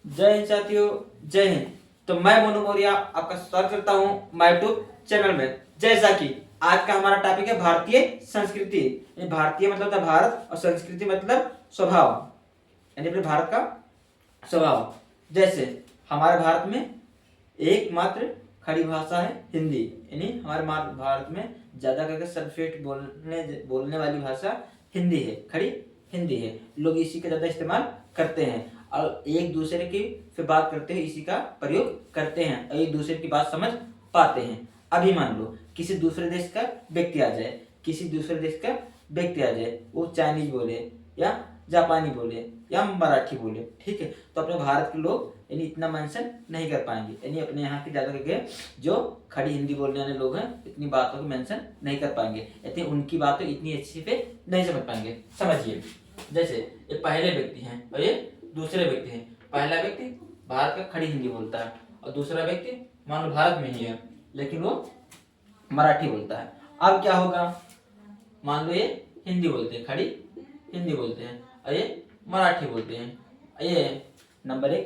जय हिंद साथियों, जय हिंद। तो मैं मोनू मौर्य आपका स्वागत करता हूं माय यूट्यूब चैनल में। जैसा कि आज का हमारा टॉपिक है भारतीय संस्कृति। ये भारतीय मतलब था भारत और संस्कृति मतलब स्वभाव, यानी अपने भारत का स्वभाव। जैसे हमारे भारत में एकमात्र खड़ी भाषा है हिंदी, यानी हमारे भारत में ज्यादा करके सर्वश्रेष्ठ बोलने वाली भाषा हिंदी है, खड़ी हिंदी है। लोग इसी का ज्यादा इस्तेमाल करते हैं और एक दूसरे की से बात करते हैं, इसी का प्रयोग करते हैं और एक दूसरे की बात समझ पाते हैं। अभी मान लो किसी दूसरे देश का व्यक्ति आ जाए, वो चाइनीज बोले या जापानी बोले या मराठी बोले, ठीक है, तो अपने भारत के लोग यानी इतना मेंशन नहीं कर पाएंगे, यानी अपने यहाँ के ज्यादा करके जो खड़ी हिंदी बोलने वाले लोग हैं इतनी बातों को मेंशन नहीं कर पाएंगे, यानी उनकी बातें इतनी अच्छी पे नहीं समझ पाएंगे। समझिए, जैसे ये पहले व्यक्ति हैं और ये दूसरे व्यक्ति हैं। पहला व्यक्ति भारत का खड़ी हिंदी बोलता है और दूसरा व्यक्ति मान लो भारत में ही है लेकिन वो मराठी बोलता है। अब क्या होगा, मान लो ये हिंदी बोलते हैं, खड़ी हिंदी बोलते हैं और ये मराठी बोलते हैं। ये नंबर 1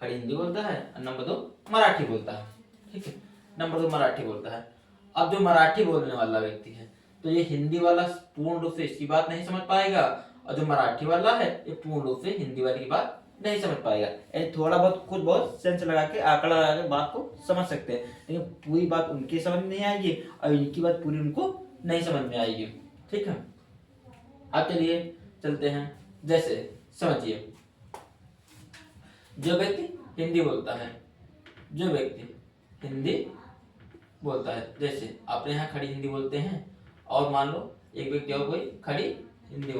खड़ी हिंदी बोलता है और नंबर 2 मराठी बोलता है, ठीक है, नंबर 2 मराठी बोलता है। अब जो मराठी बोलने वाला व्यक्ति है तो ये हिंदी वाला पूर्ण रूप से इसकी बात नहीं समझ पाएगा और जो मराठी वाला है ये पूर्ण रूप से हिंदी वाले की बात नहीं समझ पाएगा। यानी थोड़ा बहुत कुछ बहुत सेंस लगा के आंकड़ा लगा के बात को समझ सकते हैं, लेकिन पूरी बात उनकी समझ में नहीं आएगी और इनकी बात पूरी उनको नहीं समझ में आएगी, ठीक है। अब चलिए चलते हैं, जैसे समझिए, जो व्यक्ति हिंदी बोलता है, जैसे अपने यहाँ खड़ी हिंदी बोलते हैं और मान लो एक व्यक्ति और कोई खड़ी हिंदी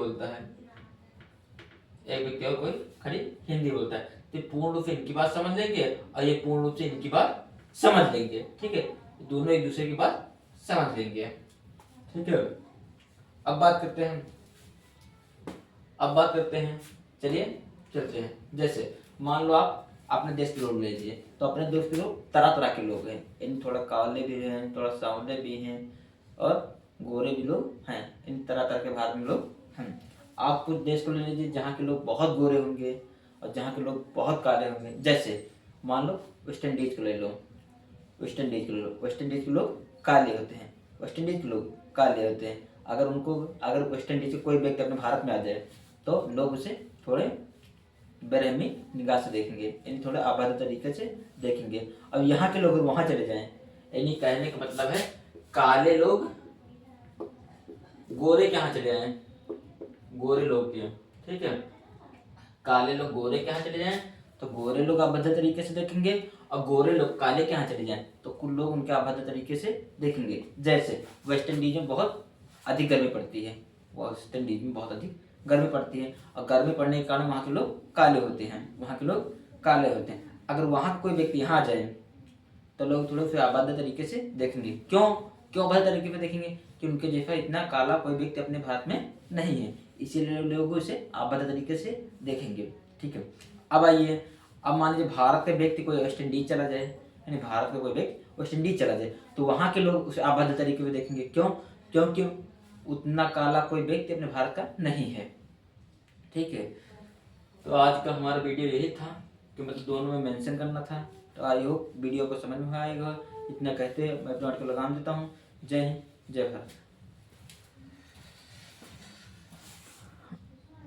बोलता है, तो पूर्ण रूप से इनकी बात समझ लेंगे और ये पूर्ण रूप से इनकी बात समझ लेंगे, ठीक है, दोनों एक दूसरे की बात समझ लेंगे, ठीक है। अब बात करते हैं, चलिए चलते हैं। जैसे मान लो आप अपने देश के लोग ले लीजिए, तो अपने देश के लोग तरह तरह के लोग हैं, इन थोड़ा काले भी हैं, थोड़ा सांवले भी हैं और गोरे भी लोग हैं, इन तरह तरह के भारत में लोग हैं। आप कुछ देश को ले लीजिए जहाँ के लोग बहुत गोरे होंगे और जहाँ के लोग बहुत काले होंगे। जैसे मान लो वेस्ट इंडीज को ले लो, वेस्ट इंडीज के लोग काले होते हैं, अगर वेस्ट इंडीज के कोई व्यक्ति अपने भारत में आ जाए तो लोग उसे थोड़े बेरहमी निगाह से देखेंगे, यानी थोड़े अभद्र तरीके से देखेंगे। अब यहाँ के लोग वहां चले जाएं, यानी कहने का मतलब है काले लोग गोरे के यहाँ चले जाएं, गोरे लोग के, ठीक है, काले लोग गोरे के यहाँ चले जाएं तो गोरे लोग अभद्र तरीके से देखेंगे और गोरे लोग काले के यहाँ चले जाएं तो कुल लोग उनके अभद्र तरीके से देखेंगे। जैसे वेस्ट इंडीज में बहुत अधिक गर्मी पड़ती है, और गर्मी पड़ने के कारण वहाँ के लोग काले होते हैं, अगर वहाँ का कोई व्यक्ति यहाँ आ जाए तो लोग थोड़े से अभद्र तरीके से देखेंगे। क्यों अभद्र तरीके से देखेंगे? कि उनके जैसा इतना काला कोई व्यक्ति अपने भारत में नहीं है, इसीलिए लोग उसे अभद्र तरीके से देखेंगे, ठीक है। अब आइए, अब मान लीजिए भारत का व्यक्ति कोई वेस्ट इंडीज चला जाए, यानी भारत का कोई व्यक्ति वेस्ट इंडीज चला जाए तो वहाँ के लोग उसे अभद्र तरीके से देखेंगे। क्यों उतना काला कोई व्यक्ति अपने भारत का नहीं है, ठीक है। तो आज का हमारा वीडियो यही था कि मतलब दोनों में मेंशन करना था। तो आई होप वीडियो को समझ में आएगा। इतना कहते मैं अपने को लगाम देता हूँ। जय हिंद, जय भारत।